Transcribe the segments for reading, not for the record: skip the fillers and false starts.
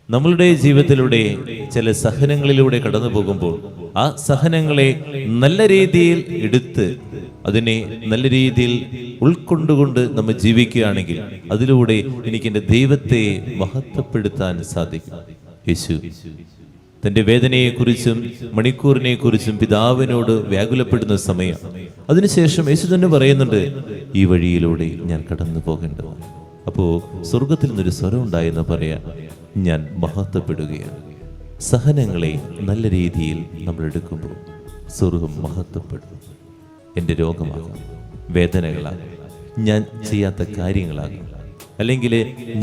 നമ്മളുടെ ജീവിതത്തിലൂടെ ചില സഹനങ്ങളിലൂടെ കടന്നു പോകുമ്പോൾ ആ സഹനങ്ങളെ നല്ല രീതിയിൽ എടുത്ത് അതിനെ നല്ല രീതിയിൽ ഉൾക്കൊണ്ടുകൊണ്ട് നമ്മൾ ജീവിക്കുകയാണെങ്കിൽ അതിലൂടെ എനിക്ക് എൻ്റെ ദൈവത്തെ മഹത്വപ്പെടുത്താൻ സാധിക്കും. യേശു തൻ്റെ വേദനയെക്കുറിച്ചും മണിക്കൂറിനെക്കുറിച്ചും പിതാവിനോട് വ്യാകുലപ്പെടുന്ന സമയം, അതിനുശേഷം യേശു തന്നെ പറയുന്നുണ്ട്, ഈ വഴിയിലൂടെ ഞാൻ കടന്നു പോകേണ്ടതാണ്. അപ്പോൾ സ്വർഗത്തിൽ നിന്നൊരു സ്വരം ഉണ്ടായെന്ന് പറയാൻ, ഞാൻ മഹത്വപ്പെടുകയാണ്. സഹനങ്ങളെ നല്ല രീതിയിൽ നമ്മൾ എടുക്കുമ്പോൾ സ്വർഗം മഹത്വപ്പെടും. എൻ്റെ രോഗമാകാം, വേദനകളാകാം, ഞാൻ ചെയ്യാത്ത കാര്യങ്ങളാകാം, അല്ലെങ്കിൽ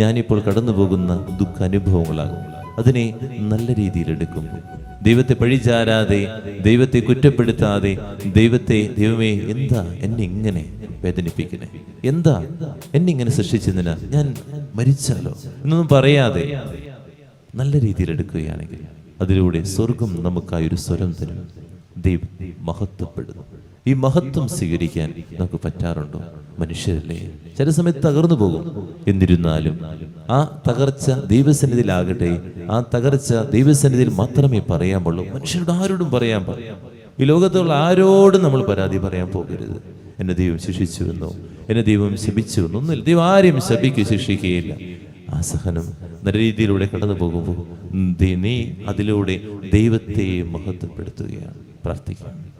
ഞാനിപ്പോൾ കടന്നു പോകുന്ന ദുഃഖാനുഭവങ്ങളാകും, അതിനെ നല്ല രീതിയിൽ എടുക്കുമ്പോൾ ദൈവത്തെ പഴിചാരാതെ, ദൈവത്തെ കുറ്റപ്പെടുത്താതെ, ദൈവമേ എന്താ എന്നെ ഇങ്ങനെ വേദനിപ്പിക്കണേ, എന്താ എന്നെ ഇങ്ങനെ സൃഷ്ടിച്ചതിനാ, ഞാൻ മരിച്ചാലോ എന്നൊന്നും പറയാതെ നല്ല രീതിയിൽ എടുക്കുകയാണെങ്കിൽ അതിലൂടെ സ്വർഗം നമുക്കായി ഒരു സ്വരം തരും. ദൈവം മഹത്വപ്പെടുന്നു. ഈ മഹത്വം സ്വീകരിക്കാൻ നമുക്ക് പറ്റാറുണ്ടോ? മനുഷ്യരല്ലേ, ചില സമയത്ത് തകർന്നു പോകും. എന്നിരുന്നാലും ആ തകർച്ച ദൈവസന്നിധിയിലാകട്ടെ, ആ തകർച്ച ദൈവസന്നിധിയിൽ മാത്രമേ പറയാൻ പാടുള്ളൂ. മനുഷ്യരോട് ആരോടും പറയാൻ പാടില്ല. ഈ ലോകത്തുള്ള ആരോടും നമ്മൾ പരാതി പറയാൻ പോകരുത്. എന്നെ ദൈവം ശിക്ഷിച്ചുവെന്നോ, എന്നെ ദൈവം ശപിച്ചുവെന്നോ ഒന്നുമില്ല. ദൈവം ആരെയും ശപിക്കുകയോ ശിക്ഷിക്കുകയില്ല. ആ സഹനം നല്ല രീതിയിലൂടെ കടന്നു പോകുമ്പോൾ നീ അതിലൂടെ ദൈവത്തെ മഹത്വപ്പെടുത്തുകയാണ്. പ്രാർത്ഥിക്കാം.